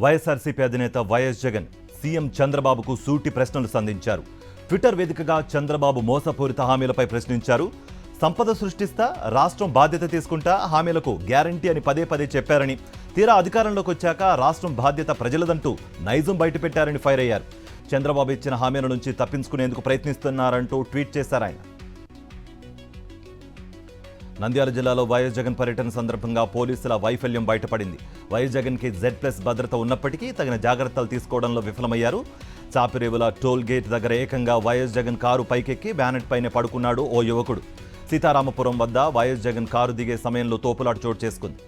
వైఎస్ఆర్సీపీ అధినేత YS Jagan CM చంద్రబాబుకు సూటి ప్రశ్నలు సంధించారు. ట్విట్టర్ వేదికగా చంద్రబాబు మోసపూరిత హామీలపై ప్రశ్నించారు. సంపద సృష్టిస్తా, రాష్ట్రం బాధ్యత తీసుకుంటా హామీలకు గ్యారంటీ అని పదే పదే చెప్పారని, తీరా అధికారంలోకి వచ్చాక రాష్ట్రం బాధ్యత ప్రజలదంటూ నైజం బయటపెట్టారని ఫైర్ అయ్యారు. చంద్రబాబు ఇచ్చిన హామీల నుంచి తప్పించుకునేందుకు ప్రయత్నిస్తున్నారంటూ ట్వీట్ చేశారు ఆయన. నంద్యాల జిల్లాలో వైఎస్ జగన్ పర్యటన సందర్భంగా పోలీసుల వైఫల్యం బయటపడింది. వైఎస్ జగన్కి Z+ భద్రత ఉన్నప్పటికీ తగిన జాగ్రత్తలు తీసుకోవడంలో విఫలమయ్యారు. చాపిరేవుల టోల్ గేట్ దగ్గర ఏకంగా వైఎస్ జగన్ కారు పైకెక్కి బ్యానెట్ పైనే పడుకున్నాడు ఓ యువకుడు. సీతారామపురం వద్ద వైఎస్ జగన్ కారు దిగే సమయంలో తోపులాట చోటు చేసుకుంది.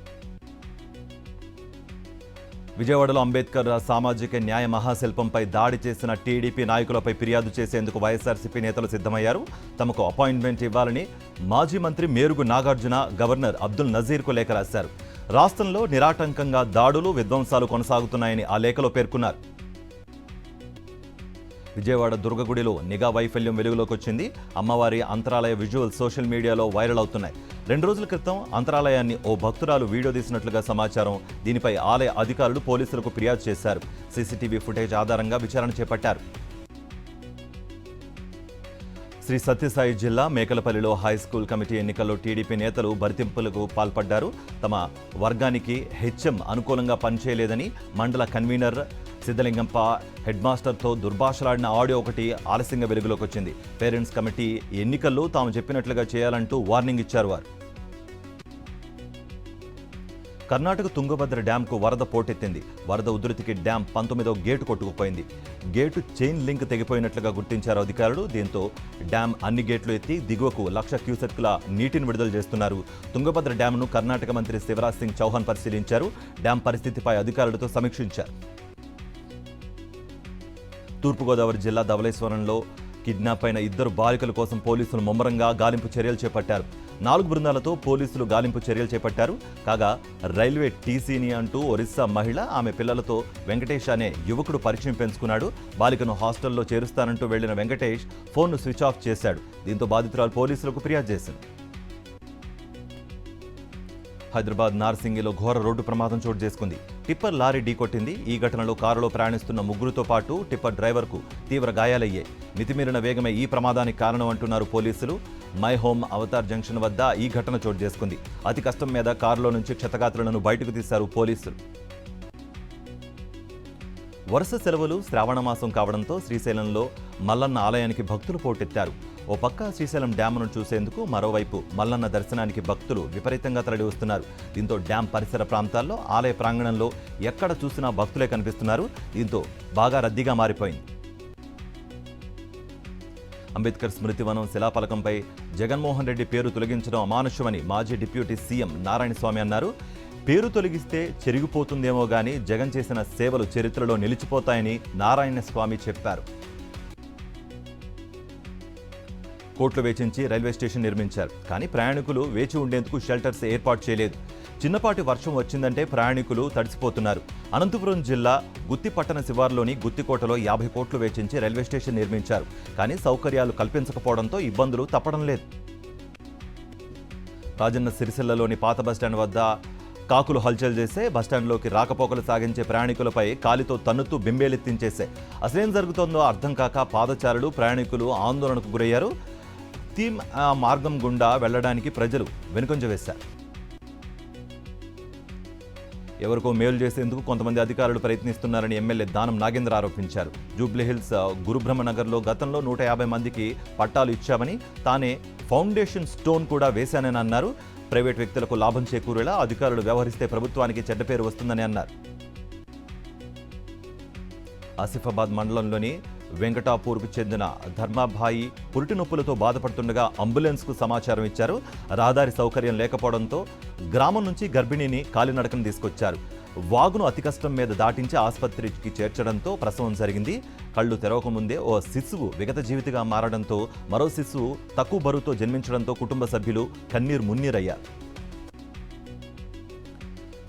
విజయవాడలో అంబేద్కర్ సామాజిక న్యాయ మహాశిల్పంపై దాడి చేసిన టీడీపీ నాయకులపై ఫిర్యాదు చేసేందుకు వైఎస్ఆర్సీపీ నేతలు సిద్ధమయ్యారు. తమకు అపాయింట్మెంట్ ఇవ్వాలని మాజీ మంత్రి మేరుగు నాగార్జున గవర్నర్ అబ్దుల్ నజీర్కు లేఖ రాశారు. రాష్ట్రంలో నిరాటంకంగా దాడులు, విధ్వంసాలు కొనసాగుతున్నాయని ఆ లేఖలో పేర్కొన్నారు. విజయవాడ దుర్గగుడిలో నిఘా వైఫల్యం వెలుగులోకి వచ్చింది. అమ్మవారి అంతరాలయ విజువల్ సోషల్ మీడియాలో వైరల్ అవుతున్నాయి. 2 రోజుల క్రితం అంతరాలయాన్ని ఓ భక్తురాలు వీడియో తీసినట్లుగా సమాచారం. దీనిపై ఆలయ అధికారులు పోలీసులకు ఫిర్యాదు చేశారు. సీసీటీవీ ఫుటేజ్ ఆధారంగా విచారణ చేపట్టారు. శ్రీ సత్యసాయి జిల్లా మేకలపల్లిలో హైస్కూల్ కమిటీ ఎన్నికల్లో టీడీపీ నేతలు బరితింపులకు పాల్పడ్డారు. తమ వర్గానికి హెచ్ఎం అనుకూలంగా పనిచేయలేదని మండల కన్వీనర్ సిద్ధలింగంప హెడ్ మాస్టర్తో దుర్భాషలాడిన ఆడియో ఒకటి ఆలస్యంగా వెలుగులోకి వచ్చింది. పేరెంట్స్ కమిటీ ఎన్నికల్లో తాము చెప్పినట్లుగా చేయాలంటూ వార్నింగ్ ఇచ్చారు వారు. కర్ణాటక తుంగభద్ర డ్యాంకు వరద పోటెత్తింది. వరద ఉధృతికి డ్యాం 19వ గేటు కొట్టుకుపోయింది. గేటు చైన్ లింక్ తెగిపోయినట్లుగా గుర్తించారు అధికారులు. దీంతో డ్యాం అన్ని గేట్లు ఎత్తి దిగువకు 1,00,000 క్యూసెక్ల నీటిని విడుదల చేస్తున్నారు. తుంగభద్ర డ్యాంను కర్ణాటక మంత్రి శివరాజ్ సింగ్ చౌహాన్ పరిశీలించారు. డ్యాం పరిస్థితిపై అధికారులతో సమీక్షించారు. తూర్పుగోదావరి జిల్లా ధవళేశ్వరంలో కిడ్నాప్ అయిన 2 బాలికల కోసం పోలీసులు ముమ్మరంగా గాలింపు చర్యలు చేపట్టారు. 4 బృందాలతో పోలీసులు గాలింపు చర్యలు చేపట్టారు. కాగా రైల్వే టీసీని అంటూ ఒరిస్సా మహిళ, ఆమె పిల్లలతో వెంకటేష్ అనే యువకుడు పరిచయం పెంచుకున్నాడు. బాలికను హాస్టల్లో చేరుస్తానంటూ వెళ్లిన వెంకటేష్ ఫోన్ను స్విచ్ ఆఫ్ చేశాడు. దీంతో బాధితురాలు పోలీసులకు ఫిర్యాదు చేసింది. హైదరాబాద్ నార్సింగిలో ఘోర రోడ్డు ప్రమాదం చోటు చేసుకుంది. టిప్పర్ లారీ ఢీకొట్టింది. ఈ ఘటనలో కారులో ప్రయాణిస్తున్న 3తో పాటు టిప్పర్ డ్రైవర్కు తీవ్ర గాయాలయ్యాయి. మితిమీరిన వేగమే ఈ ప్రమాదానికి కారణం అంటున్నారు పోలీసులు. మై హోమ్ అవతార్ జంక్షన్ వద్ద ఈ ఘటన చోటు చేసుకుంది. అతి కష్టం మీద కారులో నుంచి క్షతగాత్రులను బయటకు తీశారు పోలీసులు. వరుస సెలవులు శ్రావణమాసం కావడంతో శ్రీశైలంలో మల్లన్న ఆలయానికి భక్తులు పోటెత్తారు. ఓ పక్క శ్రీశైలం డ్యామ్ను చూసేందుకు, మరోవైపు మల్లన్న దర్శనానికి భక్తులు విపరీతంగా తరలి వస్తున్నారు. దీంతో డ్యామ్ పరిసర ప్రాంతాల్లో, ఆలయ ప్రాంగణంలో ఎక్కడ చూసినా భక్తులే కనిపిస్తున్నారు. దీంతో బాగా రద్దీగా మారిపోయింది. అంబేద్కర్ స్మృతివనం శిలాఫలకంపై జగన్మోహన్ రెడ్డి పేరు తొలగించడం అమానుష్యమని మాజీ డిప్యూటీ సీఎం నారాయణస్వామి అన్నారు. పేరు తొలగిస్తే చెరిగిపోతుందేమో గానీ జగన్ చేసిన సేవలు చరిత్రలో నిలిచిపోతాయని నారాయణస్వామి చెప్పారు. కోట్లు వెచ్చించి రైల్వే స్టేషన్ నిర్మించారు. కానీ ప్రయాణికులు వేచి ఉండేందుకు షెల్టర్స్ ఏర్పాటు చేయలేదు. చిన్నపాటి వర్షం వచ్చిందంటే ప్రయాణికులు తడిసిపోతున్నారు. అనంతపురం జిల్లా గుత్తి పట్టణ శివార్లోని గుత్తికోటలో 50 కోట్లు వెచ్చించి రైల్వే స్టేషన్ నిర్మించారు. కానీ సౌకర్యాలు కల్పించకపోవడంతో ఇబ్బందులు తప్పడం లేదు. రాజన్న సిరిసిల్లలోని పాత బస్టాండ్ వద్ద కాకులు హల్చల్ చేసే, బస్టాండ్లోకి రాకపోకలు సాగించే ప్రయాణికులపై కాలితో తన్నుతూ బింబేలెత్తించేసే. అసలేం జరుగుతోందో అర్థం కాక పాదచారులు, ప్రయాణికులు ఆందోళనకు గురయ్యారు. తీమ్ మార్గం గుండా వెళ్లడానికి ప్రజలు వెనుకంజ వేశారు. ఎవరికో మేలు చేసేందుకు కొంతమంది అధికారులు ప్రయత్నిస్తున్నారని ఎమ్మెల్యే దానం నాగేంద్ర ఆరోపించారు. జూబ్లీహిల్స్ గురుబ్రహ్మనగర్లో గతంలో 150 మందికి పట్టాలు ఇచ్చామని, తానే ఫౌండేషన్ స్టోన్ కూడా వేశానని అన్నారు. ప్రైవేట్ వ్యక్తులకు లాభం చేకూరేలా అధికారులు వ్యవహరిస్తే ప్రభుత్వానికి చెడ్డ పేరు వస్తుందని అన్నారు. ఆసిఫాబాద్ మండలంలోని వెంకటాపూర్కు చెందిన ధర్మాభాయి పురిటి నొప్పులతో బాధపడుతుండగా అంబులెన్స్కు సమాచారం ఇచ్చారు. రహదారి సౌకర్యం లేకపోవడంతో గ్రామం నుంచి గర్భిణిని కాలినడకను తీసుకొచ్చారు. వాగును అతి కష్టం మీద దాటించి ఆసుపత్రికి చేర్చడంతో ప్రసవం జరిగింది. కళ్ళు తెరవకముందే ఓ శిశువు విగత జీవితిగా మారడంతో, మరో శిశువు తక్కువ బరువుతో జన్మించడంతో కుటుంబ సభ్యులు కన్నీరు మున్నీరయ్యారు.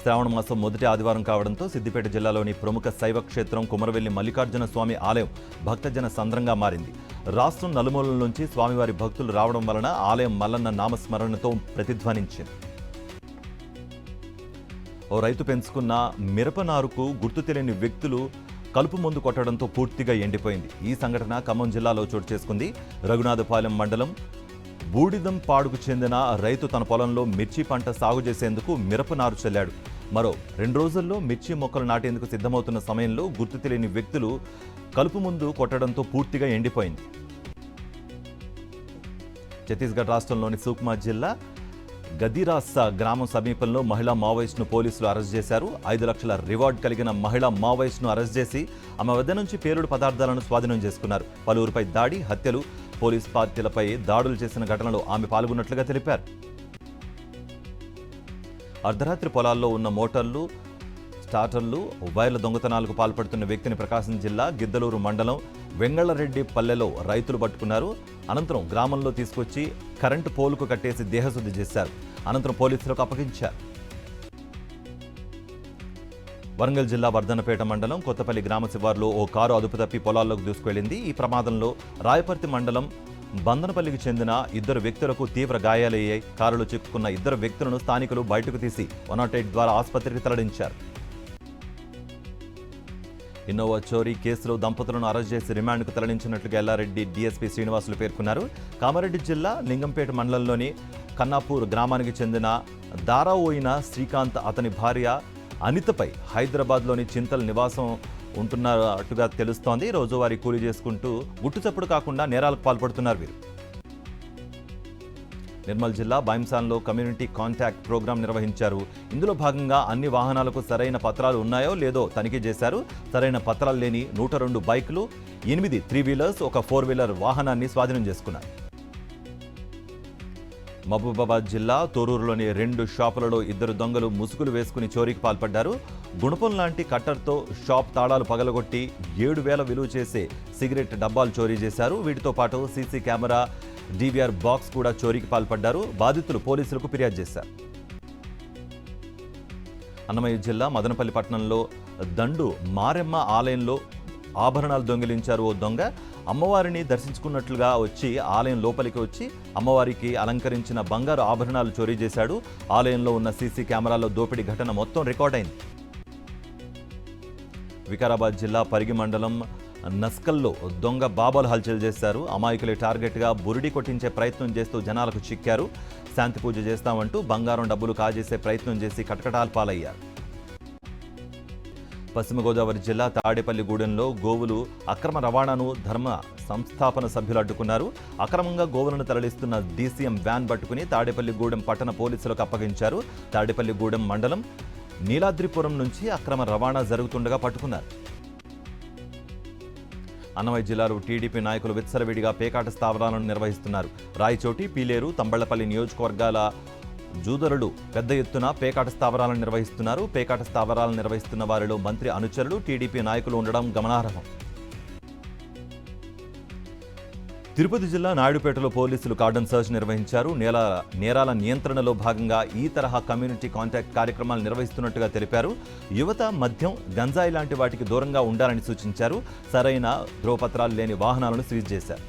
శ్రావణ మాసం మొదటి ఆదివారం కావడంతో సిద్దిపేట జిల్లాలోని ప్రముఖ శైవ క్షేత్రం కుమరవెల్లి మల్లికార్జున స్వామి ఆలయం భక్తజన సంద్రంగా మారింది. రాష్ట్రం నలుమూలల నుంచి స్వామివారి భక్తులు రావడం వలన ఆలయం మల్లన్న నామస్మరణతో ప్రతిధ్వనించింది. ఓ రైతు పెంచుకున్న మిరప నారుకు గుర్తు తెలియని వ్యక్తులు కలుపు మందు కొట్టడంతో పూర్తిగా ఎండిపోయింది. ఈ సంఘటన ఖమ్మం జిల్లాలో చోటు చేసుకుంది. రఘునాథపాలెం మండలం బూడిదంపాడుకు చెందిన రైతు తన పొలంలో మిర్చి పంట సాగు చేసేందుకు మిరప నారు చల్లాడు. మరో 2 రోజుల్లో మిర్చి మొక్కలు నాటేందుకు సిద్ధమవుతున్న సమయంలో గుర్తు తెలియని వ్యక్తులు కలుపు మందు కొట్టడంతో పూర్తిగా ఎండిపోయింది. ఛత్తీస్గఢ్ రాష్ట్రంలోని సుక్మా జిల్లా గదిరాస్ గ్రామం సమీపంలో మహిళా మావోయిస్టును పోలీసులు అరెస్ట్ చేశారు. 5 లక్షల రివార్డ్ కలిగిన మహిళా మావోయిస్టును అరెస్ట్ చేసి ఆమె వద్ద నుంచి పేలుడు పదార్థాలను స్వాధీనం చేసుకున్నారు. పలువురిపై దాడి, హత్యలు, పోలీస్ పార్టీలపై దాడులు చేసిన ఘటనలో ఆమె పాల్గొన్నట్లుగా తెలిపారు. అర్ధరాత్రి పొలాల్లో ఉన్న మోటార్లు, స్టార్టర్లు, వైర్ల దొంగతనాలకు పాల్పడుతున్న వ్యక్తిని ప్రకాశం జిల్లా గిద్దలూరు మండలం వెంగళరెడ్డి పల్లెలో రైతులు పట్టుకున్నారు. అనంతరం గ్రామంలో తీసుకొచ్చి కరెంటు పోలుకు కట్టేసి దేహశుద్ధి చేశారు. అనంతరం పోలీసులకు అప్పగించారు. వరంగల్ జిల్లా వర్ధనపేట మండలం కొత్తపల్లి గ్రామ శివారులో ఓ కారు అదుపు తప్పి పొలాల్లోకి దూసుకెళ్లింది. ఈ ప్రమాదంలో రాయపర్తి మండలం బందనపల్లికి చెందిన 2 వ్యక్తులకు తీవ్ర గాయాలయ్యాయి. కారులో చిక్కుకున్న 2 వ్యక్తులను స్థానికులు బయటకు తీసి 108 ద్వారా ఆసుపత్రికి తరలించారు. ఇన్నోవా చోరీ కేసులో దంపతులను అరెస్ట్ చేసి రిమాండ్కు తరలించినట్లుగా ఎల్లారెడ్డి డీఎస్పీ శ్రీనివాసులు పేర్కొన్నారు. కామారెడ్డి జిల్లా లింగంపేట మండలంలోని కన్నాపూర్ గ్రామానికి చెందిన దారావోయిన శ్రీకాంత్, అతని భార్య అనితపై హైదరాబాద్లోని చింతల్ నివాసం ఉంటున్నట్టుగా తెలుస్తోంది. రోజువారీ కూలీ చేసుకుంటూ గుట్టుచప్పుడు కాకుండా నేరాలకు పాల్పడుతున్నారు వీరు. నిర్మల్ జిల్లా బాయింసాన్లో కమ్యూనిటీ కాంటాక్ట్ ప్రోగ్రాం నిర్వహించారు. ఇందులో భాగంగా అన్ని వాహనాలకు సరైన పత్రాలు ఉన్నాయో లేదో తనిఖీ చేశారు. సరైన పత్రాలు లేని 102 బైకులు, 8 3 వీలర్స్, ఒక 4 వీలర్ వాహనాన్ని స్వాధీనం చేసుకున్నారు. మహబూబాబాద్ జిల్లా తోరూరులోని 2 షాపులలో 2 దొంగలు ముసుగులు వేసుకుని చోరీకి పాల్పడ్డారు. గుణపం లాంటి కట్టర్తో షాప్ తాళాలు పగలగొట్టి 7,000 విలువ చేసే సిగరెట్ డబ్బాలు చోరీ చేశారు. వీటితో పాటు సీసీ కెమెరా, డీవీఆర్ బాక్స్ కూడా చోరీకి పాల్పడ్డారు. బాధితులు పోలీసులకు ఫిర్యాదు చేశారు. అన్నమయ్య జిల్లా మదనపల్లి పట్టణంలో దండు మారెమ్మ ఆలయంలో ఆభరణాలు దొంగిలించారు. ఓ దొంగ అమ్మవారిని దర్శించుకున్నట్లుగా వచ్చి ఆలయం లోపలికి వచ్చి అమ్మవారికి అలంకరించిన బంగారు ఆభరణాలు చోరీ చేశాడు. ఆలయంలో ఉన్న సీసీ కెమెరాలో దోపిడీ ఘటన మొత్తం రికార్డైంది. వికారాబాద్ జిల్లా పరిగి మండలం నస్కల్లో దొంగ బాబాలు హల్చల్ చేశారు. అమాయకులే టార్గెట్గా బురిడి కొట్టించే ప్రయత్నం చేస్తూ జనాలకు చిక్కారు. శాంతి పూజ చేస్తామంటూ బంగారం డబ్బులు కాజేసే ప్రయత్నం చేసి కటకటాల పాలయ్యారు. పశ్చిమ గోదావరి జిల్లా తాడేపల్లిగూడెంలో గోవులు అక్రమ రవాణాను ధర్మ సంస్థాపన సభ్యులు అడ్డుకున్నారు. అక్రమంగా గోవులను తరలిస్తున్న డీసీఎం వ్యాన్ పట్టుకుని తాడేపల్లిగూడెం పట్టణ పోలీసులకు అప్పగించారు. తాడేపల్లిగూడెం మండలం నీలాద్రిపురం నుంచి అక్రమ రవాణా జరుగుతుండగా పట్టుకున్నారు. అన్నమయ్య జిల్లాలో టీడీపీ నాయకులు విచ్చలవిడిగా పేకాట స్థావరాలను నిర్వహిస్తున్నారు. రాయచోటి, పీలేరు, తంబళ్లపల్లి నియోజకవర్గాల జూదరులు పెద్ద ఎత్తున పేకాట స్థావరాలను నిర్వహిస్తున్నారు. పేకాట స్థావరాలను నిర్వహిస్తున్న వారిలో మంత్రి అనుచరులు, టీడీపీ నాయకులు ఉండడం గమనార్హం. తిరుపతి జిల్లా నాయుడుపేటలో పోలీసులు కార్డన్ సర్చ్ నిర్వహించారు. నేరాల నియంత్రణలో భాగంగా ఈ తరహా కమ్యూనిటీ కాంటాక్ట్ కార్యక్రమాలు నిర్వహిస్తున్నట్టుగా తెలిపారు. యువత మద్యం, గంజాయి లాంటి వాటికి దూరంగా ఉండాలని సూచించారు. సరైన ధ్రువపత్రాలు లేని వాహనాలను సీజ్ చేశారు.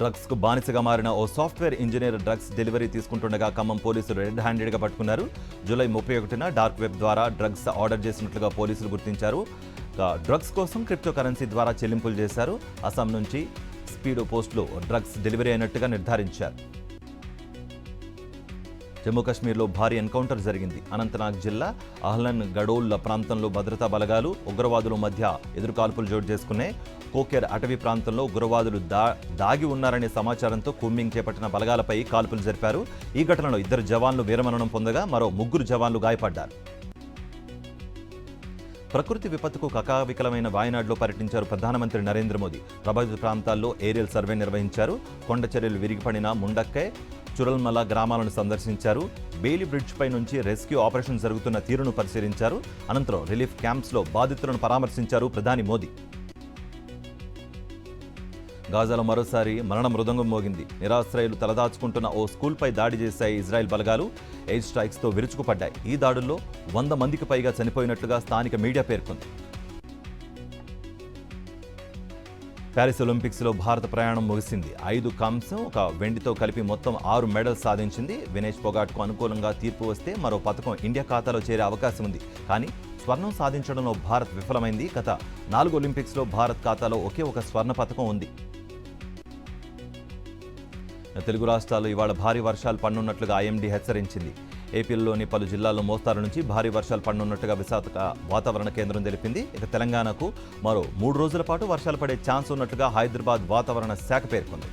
డ్రగ్స్కు బానిసగా మారిన ఓ సాఫ్ట్వేర్ ఇంజనీర్ డ్రగ్స్ డెలివరీ తీసుకుంటుండగా ఖమ్మం పోలీసులు రెడ్ హ్యాండెడ్గా పట్టుకున్నారు. జూలై 31న డార్క్ వెబ్ ద్వారా డ్రగ్స్ ఆర్డర్ చేసినట్లుగా పోలీసులు గుర్తించారు. డ్రగ్స్ కోసం క్రిప్టో కరెన్సీ ద్వారా చెల్లింపులు చేశారు. అస్సాం నుంచి స్పీడో పోస్ట్లో డ్రగ్స్ డెలివరీ అయినట్టుగా నిర్ధారించారు. జమ్మూ కాశ్మీర్లో భారీ ఎన్కౌంటర్ జరిగింది. అనంతనాగ్ జిల్లా అహ్లన్ గడోల్ ప్రాంతంలో భద్రతా బలగాలు, ఉగ్రవాదుల మధ్య ఎదురుకాల్పులు చోటు చేసుకున్నాయి. కోకేర్ అటవీ ప్రాంతంలో ఉగ్రవాదులు దాగి ఉన్నారనే సమాచారంతో కూంబింగ్ చేపట్టిన బలగాలపై కాల్పులు జరిపారు. ఈ ఘటనలో 2 జవాన్లు వీరమరణం పొందగా మరో 3 జవాన్లు గాయపడ్డారు. ప్రకృతి విపత్తుకు కకావికలమైన వాయనాడ్లో పర్యటించారు ప్రధానమంత్రి నరేంద్ర మోదీ. ప్రభావిత ప్రాంతాల్లో ఏరియల్ సర్వే నిర్వహించారు. కొండ చర్యలు విరిగిపడిన ముండక్కై, చురల్మల గ్రామాలను సందర్శించారు. బెయిలీ బ్రిడ్జ్పై నుంచి రెస్క్యూ ఆపరేషన్ జరుగుతున్న తీరును పరిశీలించారు. అనంతరం రిలీఫ్ క్యాంప్స్లో బాధితులను పరామర్శించారు ప్రధాని మోదీ. గాజాలో మరోసారి మరణ మృదంగం మోగింది. నిరాశ్రయులు తలదాచుకుంటున్న ఓ స్కూల్పై దాడి చేశాయి ఇజ్రాయెల్ బలగాలు. ఎయిర్ స్ట్రైక్స్తో విరుచుకుపడ్డాయి. ఈ దాడుల్లో 100 మందికి పైగా చనిపోయినట్లుగా స్థానిక మీడియా పేర్కొంది. ప్యారిస్ ఒలింపిక్స్లో భారత ప్రయాణం ముగిసింది. 5 కాంస్యం, 1 వెండితో కలిపి మొత్తం 6 మెడల్స్ సాధించింది. వినేష్ పొగాట్కు అనుకూలంగా తీర్పు వస్తే మరో పథకం ఇండియా ఖాతాలో చేరే అవకాశం ఉంది. కానీ స్వర్ణం సాధించడంలో భారత్ విఫలమైంది. గత 4 ఒలింపిక్స్లో భారత్ ఖాతాలో ఒకే ఒక స్వర్ణ పథకం ఉంది. తెలుగు రాష్ట్రాల్లో ఇవాళ భారీ వర్షాలు పడనున్నట్లుగా ఐఎండీ హెచ్చరించింది. ఏపీలోని పలు జిల్లాల్లో మోస్తారు నుంచి భారీ వర్షాలు పడనున్నట్టుగా విశాఖ వాతావరణ కేంద్రం తెలిపింది. ఇక తెలంగాణకు మరో 3 రోజుల పాటు వర్షాలు పడే ఛాన్స్ ఉన్నట్లుగా హైదరాబాద్ వాతావరణ శాఖ పేర్కొంది.